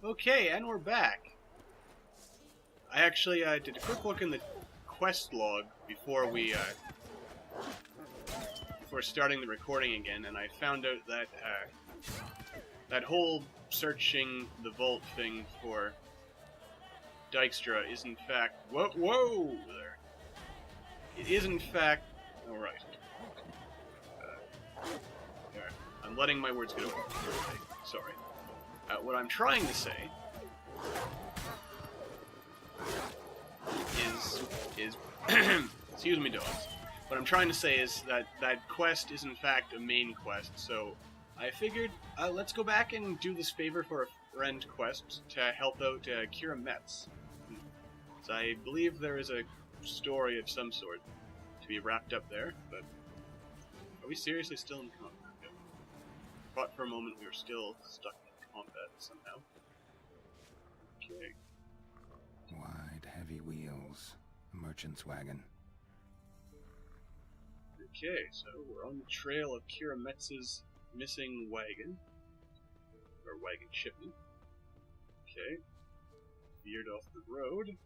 Okay, and we're back. I actually did a quick look in the quest log before before starting the recording again, and I found out that that whole searching the vault thing for Dykstra is in fact whoa there. It is in fact all right. There. I'm letting my words get over. Okay, sorry. What I'm trying to say is excuse me, dogs. What I'm trying to say is that that quest is in fact a main quest. So I figured let's go back and do this favor for a friend quest to help out Kira Metz. So I believe there is a story of some sort to be wrapped up there. But are we seriously still in combat? I thought for a moment we were still stuck in combat somehow. Okay. Wide, heavy wheels. A merchant's wagon. Okay, so we're on the trail of Kira Metz's missing wagon. Or wagon shipment. Okay. Veered off the road.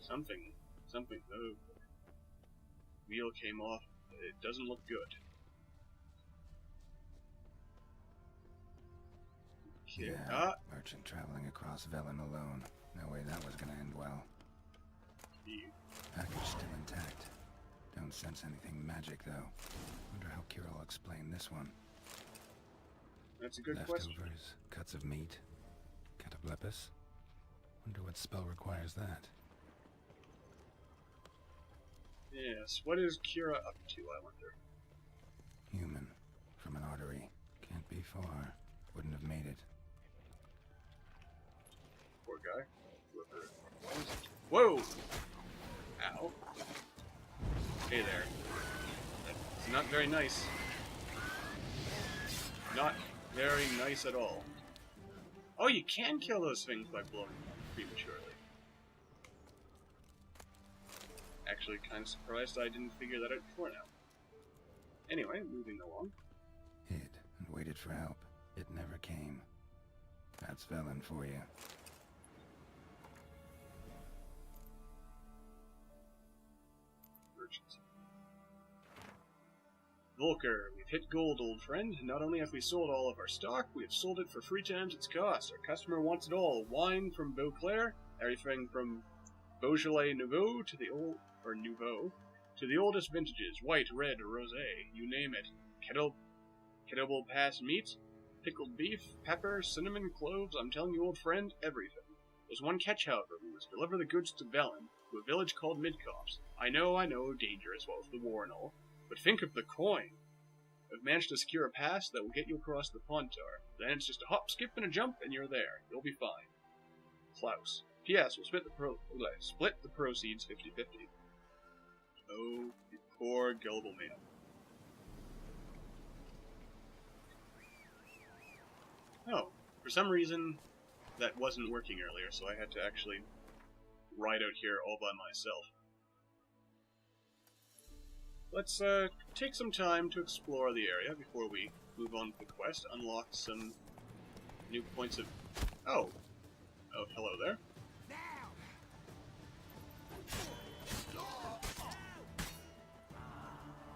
Something. Oh. Wheel came off. It doesn't look good. Okay. Yeah, merchant traveling across Velen alone. No way that was gonna end well. Package still intact. Don't sense anything magic, though. Wonder how Kira will explain this one. That's a good Leftovers, question. cuts of meat, cataplepis. Wonder what spell requires that. Yes, what is Kira up to, I wonder? Human, from an artery. Can't be far. Wouldn't have made it. Poor guy. Whoever it was. Whoa! Ow. Hey there. That's not very nice. Not very nice at all. Oh, you can kill those things by blowing prematurely. Actually, kind of surprised I didn't figure that out before now. Anyway, moving along. Hid and waited for help. It never came. That's Velen for you. Merchants. Volker, we've hit gold, old friend. Not only have we sold all of our stock, we have sold it for 3 times its cost. Our customer wants it all. Wine from Beauclair, everything from Beaujolais Nouveau to the old Nouveau to the oldest vintages, white, red, rosé, you name it. Kettle Pass meat, pickled beef, pepper, cinnamon, cloves. I'm telling you, old friend, everything. There's one catch, however. We must deliver the goods to Velen, to a village called Midcopse. I know, dangerous, well, with the war and all. But think of the coin. I've managed to secure a pass that will get you across the Pontar. Then it's just a hop, skip, and a jump, and you're there. You'll be fine. Klaus. P.S. We'll split the proceeds 50-50. Oh, you poor gullible man. Oh, for some reason that wasn't working earlier, so I had to actually ride out here all by myself. Let's take some time to explore the area before we move on to the quest, unlock some new points of... Oh, hello there.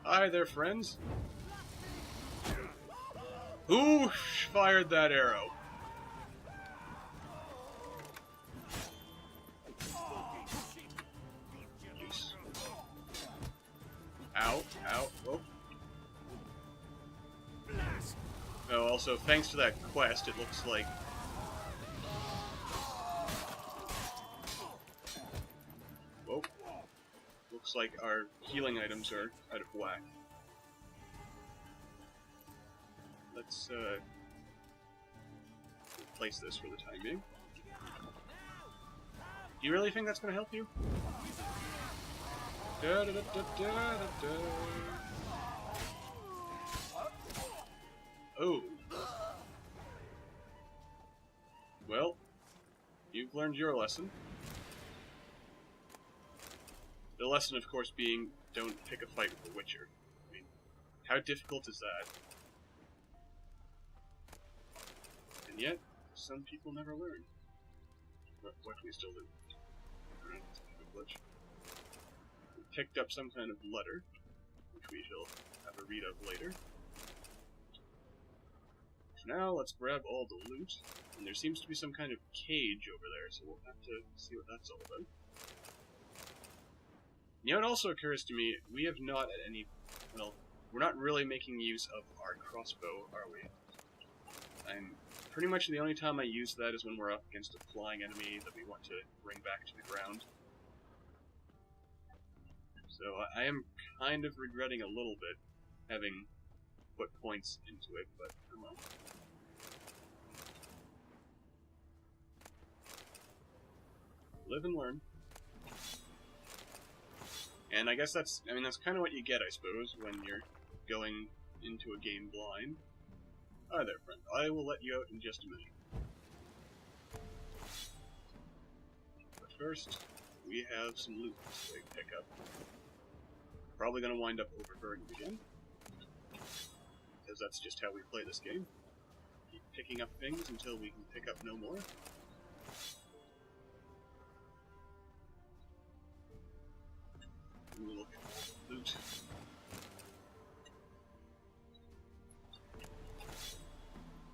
Hi there, friends. Who fired that arrow? Jeez. Ow, oh. Oh, also, thanks to that quest, it looks like... Whoa. Looks like our healing items are out of whack. Let's, replace this for the time being. Do you really think that's gonna help you? Da, da, da, da, da, da. Oh. Well, you've learned your lesson. The lesson, of course, being don't pick a fight with the Witcher. I mean, how difficult is that? And yet, some people never learn. What can we still do? Alright, that's a glitch. We picked up some kind of letter, which we shall have a read of later. For now, let's grab all the loot. And there seems to be some kind of cage over there, so we'll have to see what that's all about. You know, it also occurs to me, we have not at any... Well, we're not really making use of our crossbow, are we? Pretty much the only time I use that is when we're up against a flying enemy that we want to bring back to the ground. So I am kind of regretting a little bit having put points into it, but oh well. Live and learn. And I guess that's kind of what you get, I suppose, when you're going into a game blind. Hi there, friend. I will let you out in just a minute. But first, we have some loot to pick up. Probably going to wind up overburdened again. Because that's just how we play this game. Keep picking up things until we can pick up no more. And we'll look at loot.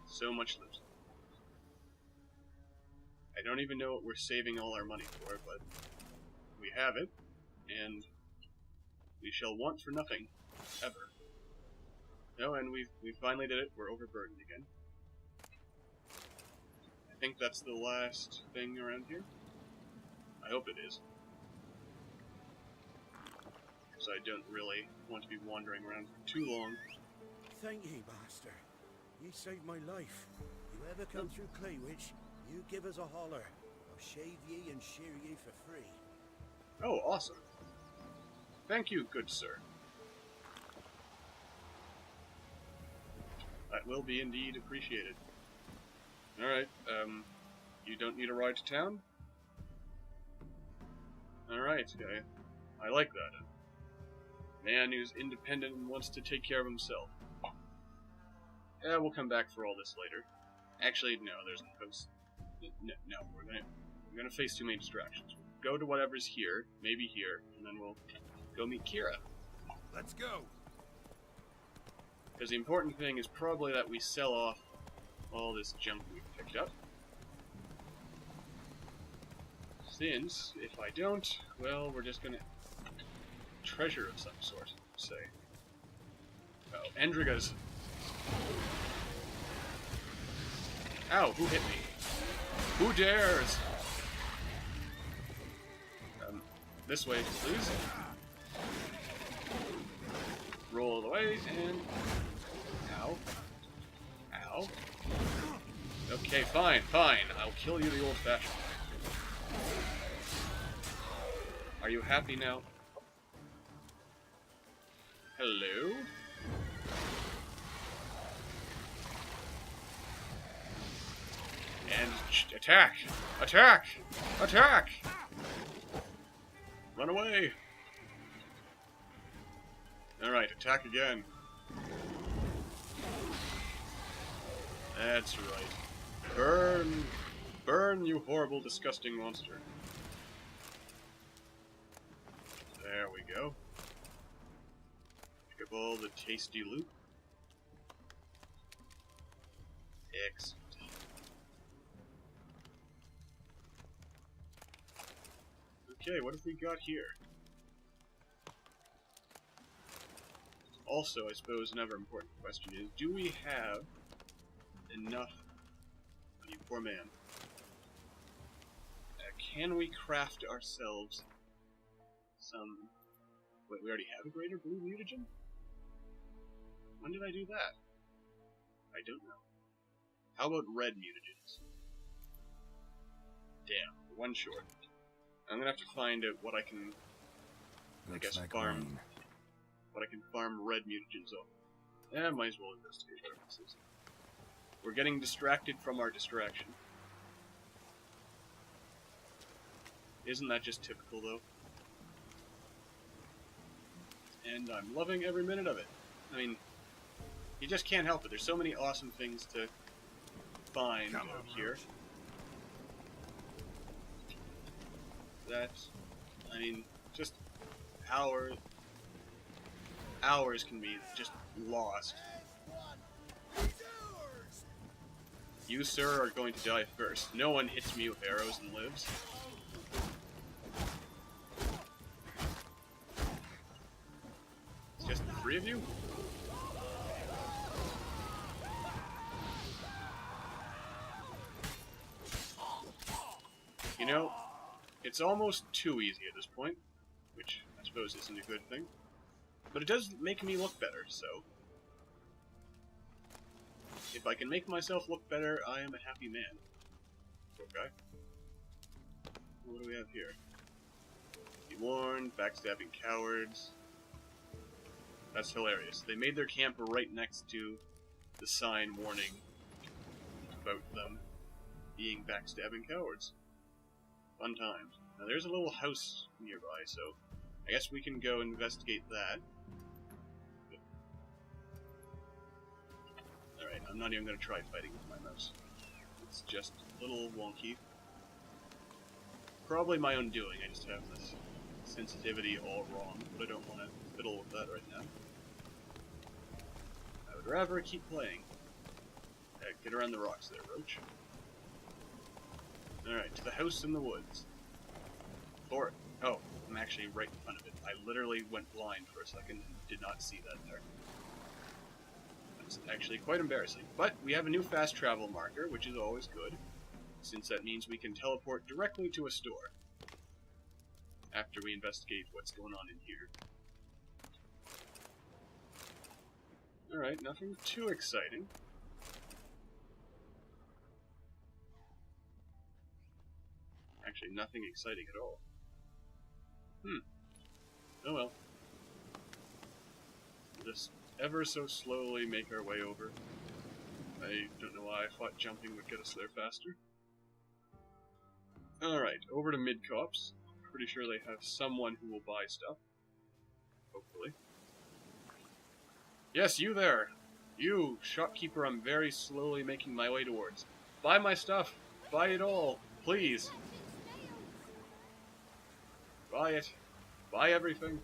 So much loot. I don't even know what we're saving all our money for, but we have it, and we shall want for nothing, ever. No, and we finally did it. We're overburdened again. I think that's the last thing around here. I hope it is. Because I don't really want to be wandering around for too long. Thank ye, master. You saved my life. You ever come through Claywitch, you give us a holler. I'll shave ye and shear ye for free. Oh, awesome. Thank you, good sir. That will be indeed appreciated. Alright, you don't need a ride to town? Alright, I like that. A man who's independent and wants to take care of himself. Yeah, we'll come back for all this later. Actually, no, there's no, we're gonna face too many distractions. We'll go to whatever's here, maybe here, and then we'll go meet Kira. Let's go! Because the important thing is probably that we sell off all this junk we've picked up. Since, if I don't, well, we're just gonna... treasure of some sort, say. Oh, Endriga's... Ow, who hit me? Who dares? This way, please. Roll the way, and... Ow. Ow. Okay, fine. I'll kill you the old-fashioned way. Are you happy now? Hello? And attack! Attack! Attack! Run away! Alright, attack again. That's right. Burn! Burn, you horrible, disgusting monster. There we go. Pick up all the tasty loot. Excellent. Okay, what have we got here? Also, I suppose another important question is, do we have enough... You poor man. Can we craft ourselves some... Wait, we already have a greater blue mutagen? When did I do that? I don't know. How about red mutagens? Damn, one short. I'm gonna have to find out what I can, I guess, farm. Rain. What I can farm red mutagens on. Yeah, might as well investigate our misses. We're getting distracted from our distraction. Isn't that just typical, though? And I'm loving every minute of it. I mean, you just can't help it. There's so many awesome things to find out here. That, I mean, just hours can be just lost. You, sir, are going to die first. No one hits me with arrows and lives. Just the three of you? You know, it's almost too easy at this point, which I suppose isn't a good thing. But it does make me look better, so... if I can make myself look better, I am a happy man. Poor guy. What do we have here? Be warned, backstabbing cowards. That's hilarious. They made their camp right next to the sign warning about them being backstabbing cowards. Fun times. Now there's a little house nearby, so I guess we can go investigate that. Alright, I'm not even going to try fighting with my mouse. It's just a little wonky. Probably my own doing, I just have this sensitivity all wrong, but I don't want to fiddle with that right now. I would rather keep playing. Get around the rocks there, Roach. Alright, to the house in the woods. Or, oh, I'm actually right in front of it. I literally went blind for a second and did not see that there. That's actually quite embarrassing. But we have a new fast travel marker, which is always good, since that means we can teleport directly to a store after we investigate what's going on in here. Alright, nothing too exciting. Actually, nothing exciting at all. Oh well. We'll just ever so slowly make our way over. I don't know why I thought jumping would get us there faster. Alright, over to Mid-Cops. Pretty sure they have someone who will buy stuff. Hopefully. Yes, you there! You, shopkeeper, I'm very slowly making my way towards. Buy my stuff! Buy it all! Please! Buy it. Buy everything.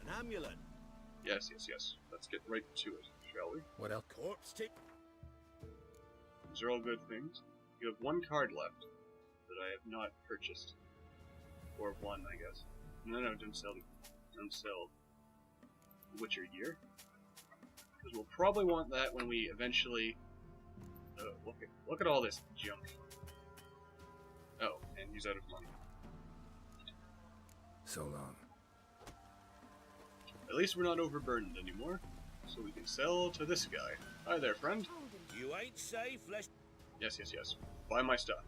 An amulet. Yes, yes, yes. Let's get right to it, shall we? What else? Corpse tick. These are all good things. You have one card left that I have not purchased. Or one, I guess. No, don't sell. Don't sell Witcher gear. Because we'll probably want that when we eventually... look at all this junk. Oh, and he's out of money. So long. At least we're not overburdened anymore, so we can sell to this guy. Hi there, friend. You ain't safe, let's... Yes, yes, yes. Buy my stuff.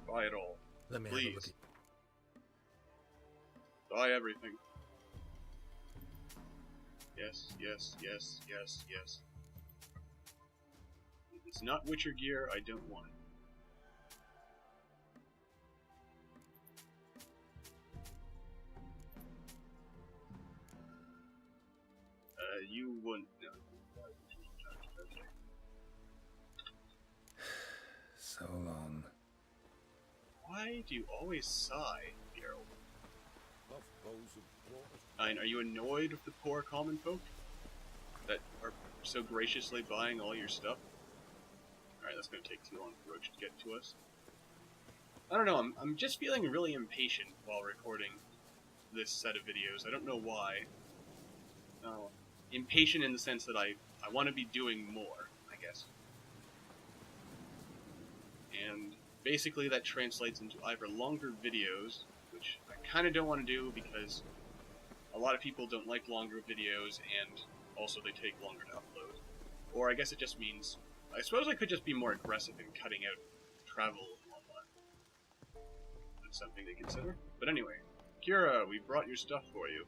Buy it all. Let me Please. have a look at... Buy everything. Yes, yes, yes, yes, yes. If it's not Witcher gear, I don't want it. You wouldn't know. So long. Why do you always sigh, Geralt? Buff bowls of water. I mean, are you annoyed with the poor common folk that are so graciously buying all your stuff? Alright, that's gonna take too long for Roach to get to us. I don't know, I'm just feeling really impatient while recording this set of videos. I don't know why. Impatient in the sense that I want to be doing more, I guess. And basically that translates into either longer videos, which I kind of don't want to do because a lot of people don't like longer videos and also they take longer to upload. Or I guess it just means, I suppose I could just be more aggressive in cutting out travel and whatnot. That's something to consider. But anyway, Kira, we brought your stuff for you.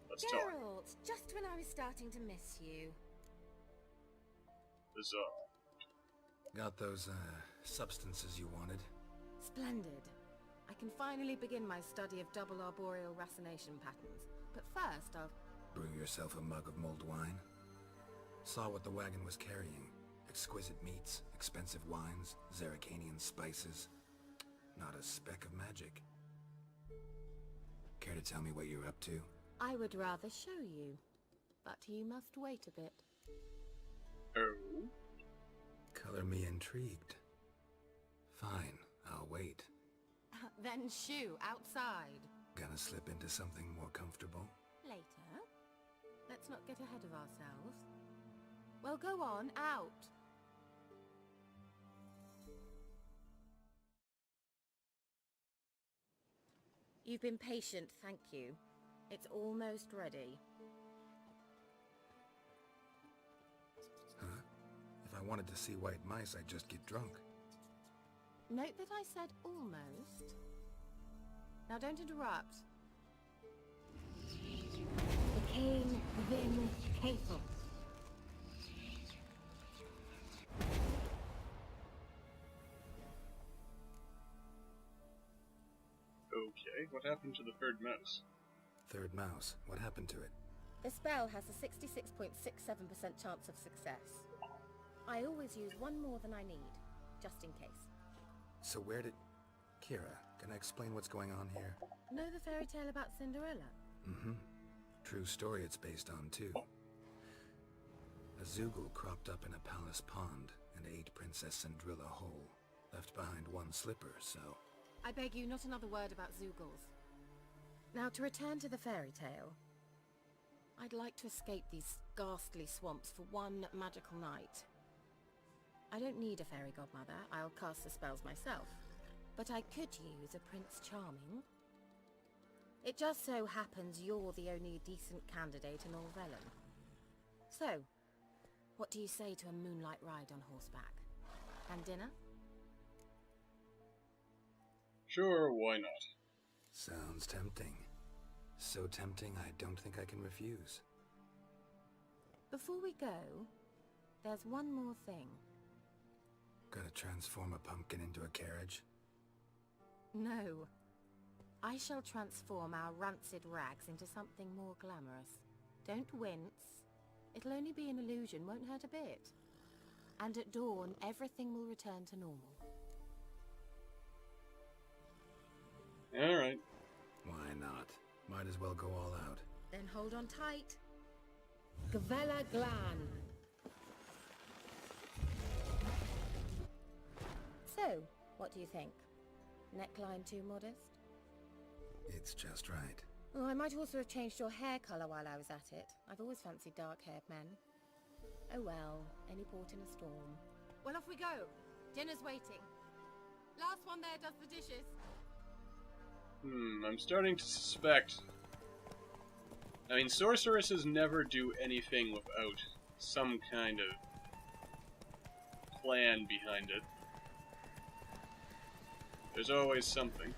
Let's talk. Geralt, just when I was starting to miss you. Bizarre. Got those, substances you wanted? Splendid. I can finally begin my study of double arboreal racination patterns. But first, I'll... Brew yourself a mug of mulled wine? Saw what the wagon was carrying. Exquisite meats, expensive wines, Zerrikanian spices. Not a speck of magic. Care to tell me what you're up to? I would rather show you, but you must wait a bit. Oh? Color me intrigued. Fine, I'll wait. Then shoo, outside. Gonna slip into something more comfortable? Later. Let's not get ahead of ourselves. Well, go on, out. You've been patient, thank you. It's almost ready. Huh? If I wanted to see white mice, I'd just get drunk. Note that I said almost. Now don't interrupt. The king Vin Cathel. Okay, what happened to the third mouse? Third mouse, what happened to it? The spell has a 66.67% chance of success. I always use one more than I need, just in case. So where did... Kira, can I explain what's going on here? Know the fairy tale about Cinderella? Mm-hmm. True story it's based on, too. A Zoogle cropped up in a palace pond and ate Princess Cinderella whole. Left behind one slipper, so... I beg you, not another word about Zoogles. Now, to return to the fairy tale. I'd like to escape these ghastly swamps for one magical night. I don't need a fairy godmother, I'll cast the spells myself. But I could use a Prince Charming. It just so happens you're the only decent candidate in all Velen. So, what do you say to a moonlight ride on horseback? And dinner? Sure, why not? Sounds tempting. So tempting I don't think I can refuse. Before we go, there's one more thing. Gotta transform a pumpkin into a carriage? No. I shall transform our rancid rags into something more glamorous. Don't wince. It'll only be an illusion, won't hurt a bit. And at dawn, everything will return to normal. Alright. Why not? Might as well go all out. Then hold on tight. Gavella Glan. So, what do you think? Neckline too modest? It's just right. Oh, I might also have changed your hair colour while I was at it. I've always fancied dark-haired men. Oh well, any port in a storm. Well, off we go. Dinner's waiting. Last one there does the dishes. I'm starting to suspect... I mean, sorceresses never do anything without some kind of plan behind it. There's always something.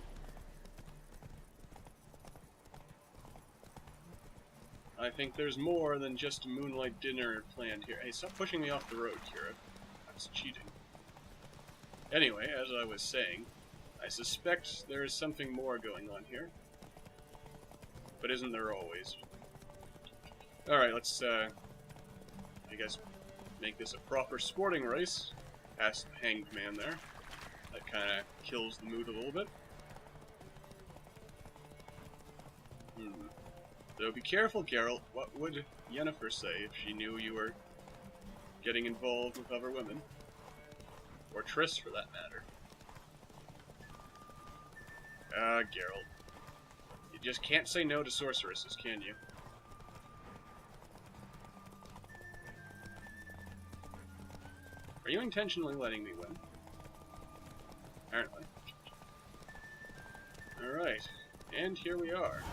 I think there's more than just a moonlight dinner planned here. Hey, stop pushing me off the road, Kira. That's cheating. Anyway, as I was saying, I suspect there is something more going on here. But isn't there always? Alright, let's, I guess, make this a proper sporting race. Past the hanged man there. That kinda kills the mood a little bit. Though be careful, Geralt. What would Yennefer say if she knew you were getting involved with other women? Or Triss, for that matter. Geralt. You just can't say no to sorceresses, can you? Are you intentionally letting me win? Apparently. Alright. And here we are.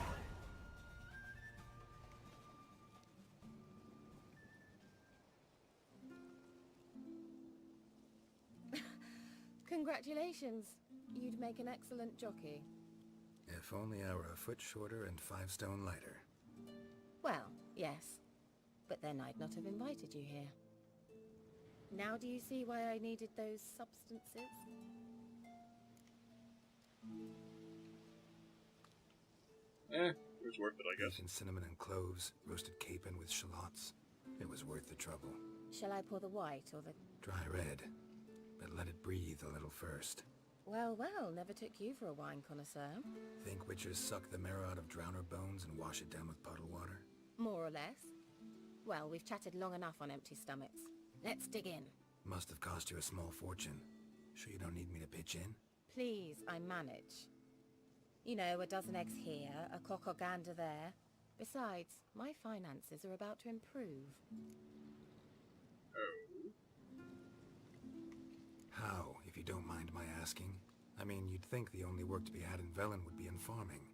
Congratulations. You'd make an excellent jockey. If only I were a foot shorter and 5 stone lighter. Well, yes. But then I'd not have invited you here. Now do you see why I needed those substances? It was worth it, I guess. Beef and cinnamon and cloves, roasted capon with shallots. It was worth the trouble. Shall I pour the white or the Dry red, but let it breathe a little first. Well, well, never took you for a wine connoisseur. Think witchers suck the marrow out of drowner bones and wash it down with puddle water? More or less. Well, we've chatted long enough on empty stomachs. Let's dig in. Must have cost you a small fortune. Sure you don't need me to pitch in? Please, I manage. You know, a dozen eggs here, a cock or gander there. Besides, my finances are about to improve. Oh. How, if you don't mind my asking? I mean, you'd think the only work to be had in Velen would be in farming.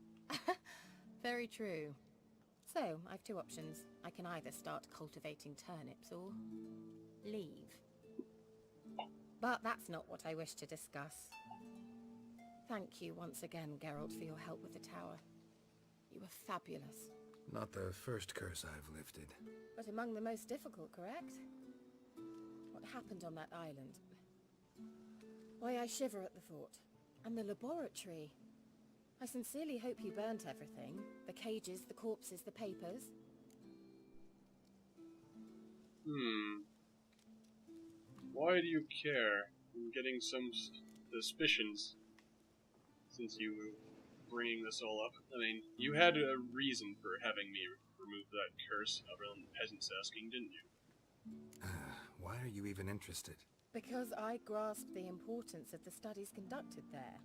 Very true. So, I've two options. I can either start cultivating turnips or leave. But that's not what I wish to discuss. Thank you once again, Geralt, for your help with the tower. You were fabulous. Not the first curse I've lifted. But among the most difficult, correct? What happened on that island? Why, I shiver at the thought. And the laboratory. I sincerely hope you burnt everything. The cages, the corpses, the papers. Why do you care? I'm getting some suspicions since you were bringing this all up. I mean, you had a reason for having me remove that curse other than the peasants asking, didn't you? Why are you even interested? Because I grasped the importance of the studies conducted there.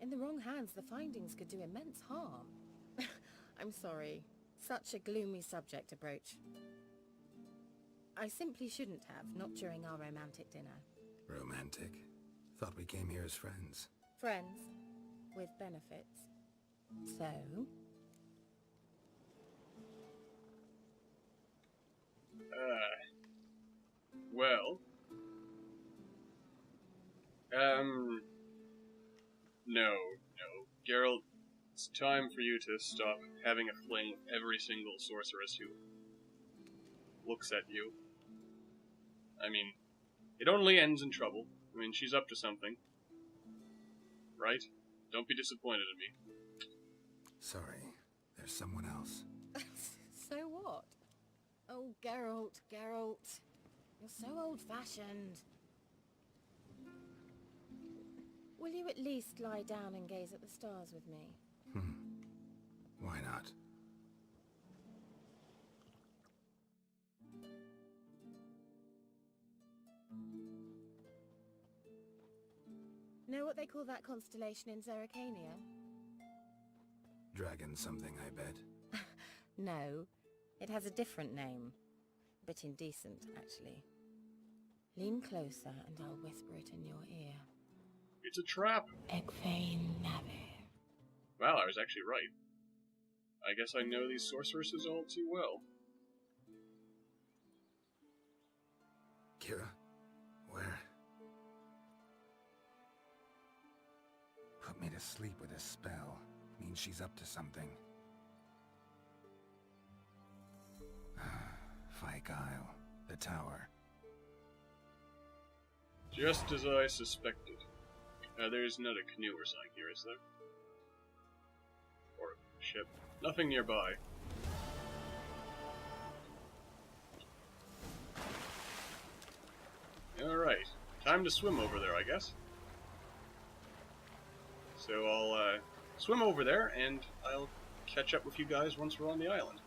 In the wrong hands, the findings could do immense harm. I'm sorry. Such a gloomy subject to broach. I simply shouldn't have, not during our romantic dinner. Romantic? Thought we came here as friends. Friends, with benefits. So? Well... No. Geralt, it's time for you to stop having a fling with every single sorceress who looks at you. I mean, it only ends in trouble. I mean, she's up to something. Right? Don't be disappointed in me. Sorry, there's someone else. So what? Oh, Geralt. You're so old-fashioned. Will you at least lie down and gaze at the stars with me? Why not? Know what they call that constellation in Zerrikania? Dragon something, I bet. No, it has a different name. A bit indecent, actually. Lean closer and I'll whisper it in your ear. It's a trap! Egfain Nave. Well, I was actually right. I guess I know these sorceresses all too well. Kira? Where? Put me to sleep with a spell. Means she's up to something. Fyke Isle. The tower. Just as I suspected. There's not a canoe or something here, is there? Or a ship. Nothing nearby. Alright. Time to swim over there, I guess. So I'll swim over there, and I'll catch up with you guys once we're on the island.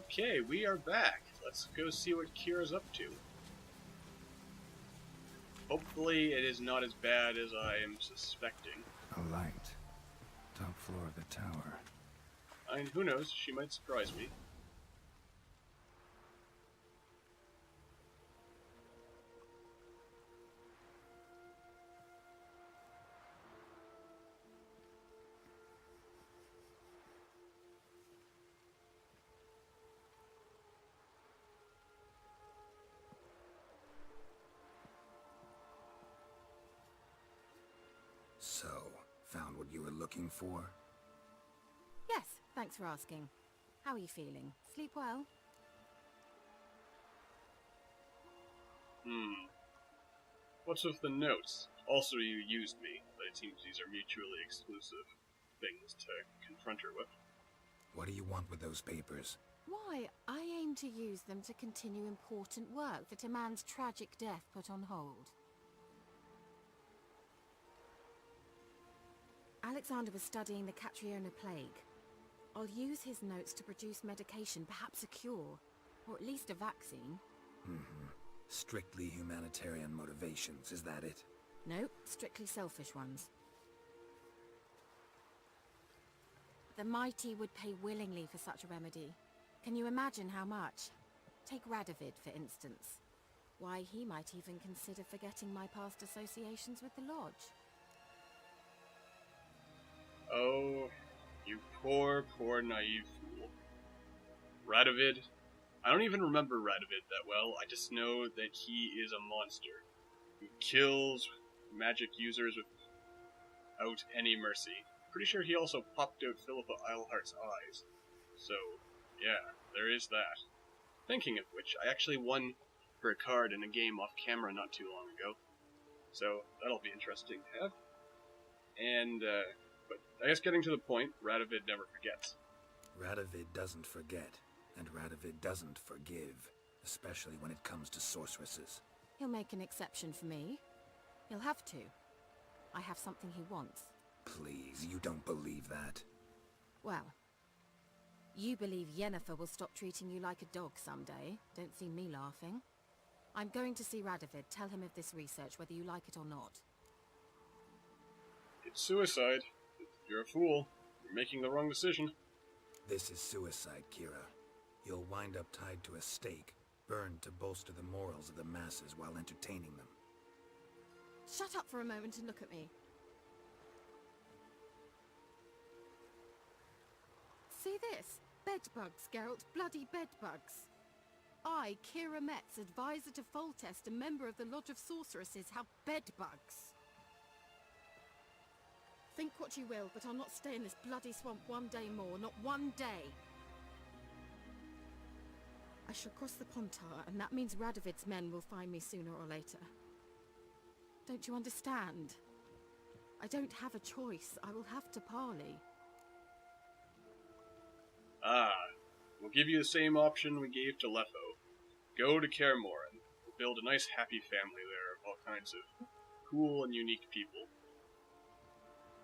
Okay, we are back. Let's go see what Kira's up to. Hopefully it is not as bad as I am suspecting. A light. Top floor of the tower. I mean, who knows? She might surprise me. So, found what you were looking for? Yes, thanks for asking. How are you feeling? Sleep well? What's with the notes? Also, you used me, but it seems these are mutually exclusive things to confront her with. What do you want with those papers? Why, I aim to use them to continue important work that a man's tragic death put on hold. Alexander was studying the Catriona plague. I'll use his notes to produce medication, perhaps a cure, or at least a vaccine. Strictly humanitarian motivations, is that it? Nope, strictly selfish ones. The mighty would pay willingly for such a remedy. Can you imagine how much? Take Radovid, for instance. Why, he might even consider forgetting my past associations with the Lodge. Oh, you poor, poor naive fool. Radovid? I don't even remember Radovid that well, I just know that he is a monster who kills magic users without any mercy. Pretty sure he also popped out Philippa Eilhart's eyes. So, yeah, there is that. Thinking of which, I actually won her a card in a game off camera not too long ago. So, that'll be interesting to have. And, but I guess getting to the point, Radovid never forgets. Radovid doesn't forget, and Radovid doesn't forgive, especially when it comes to sorceresses. He'll make an exception for me. He'll have to. I have something he wants. Please, you don't believe that. Well, you believe Yennefer will stop treating you like a dog someday. Don't see me laughing. I'm going to see Radovid. Tell him of this research, whether you like it or not. It's suicide. You're a fool. You're making the wrong decision. This is suicide, Kira. You'll wind up tied to a stake, burned to bolster the morals of the masses while entertaining them. Shut up for a moment and look at me. See this? Bedbugs, Geralt. Bloody bedbugs. I, Kira Metz, advisor to Foltest, a member of the Lodge of Sorceresses, have bedbugs. Think what you will, but I'll not stay in this bloody swamp one day more. Not one day. I shall cross the Pontar, and that means Radovid's men will find me sooner or later. Don't you understand? I don't have a choice. I will have to parley. Ah, we'll give you the same option we gave to Lefo. Go to Kaer Morhen. We'll build a nice happy family there of all kinds of cool and unique people.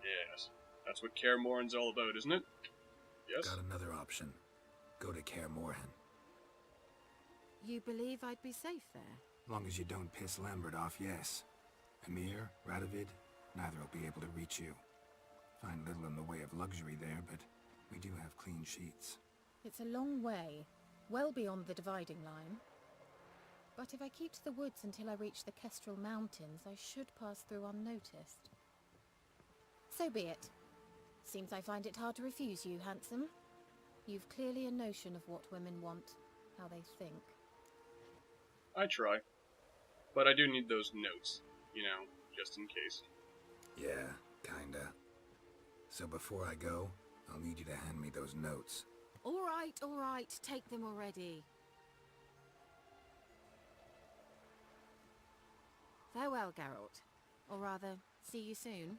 Yes, that's what Kaer Morhen's all about, isn't it? Yes? Got another option. Go to Kaer Morhen. You believe I'd be safe there? Long as you don't piss Lambert off, yes. Emir, Radovid, neither will be able to reach you. Find little in the way of luxury there, but we do have clean sheets. It's a long way, well beyond the dividing line. But if I keep to the woods until I reach the Kestrel Mountains, I should pass through unnoticed. So be it. Seems I find it hard to refuse you, handsome. You've clearly a notion of what women want, how they think. I try. But I do need those notes, you know, just in case. Yeah, kinda. So before I go, I'll need you to hand me those notes. All right, take them already. Farewell, Geralt. Or rather, see you soon.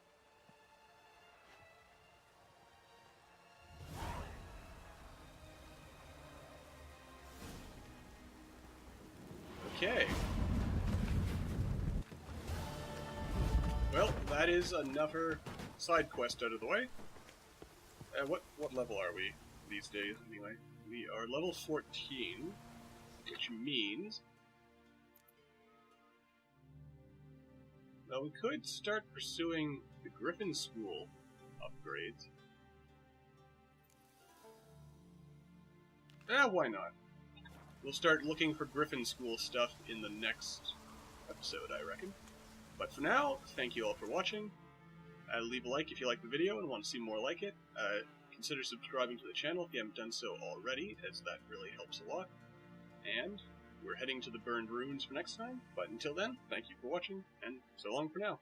Okay. Well, that is another side quest out of the way. What level are we these days, anyway? We are level 14, which means well, we could start pursuing the Griffin School upgrades. Why not? We'll start looking for Griffin School stuff in the next episode, I reckon. But for now, thank you all for watching. Leave a like if you like the video and want to see more like it. Consider subscribing to the channel if you haven't done so already, as that really helps a lot. And we're heading to the Burned Ruins for next time, but until then, thank you for watching, and so long for now.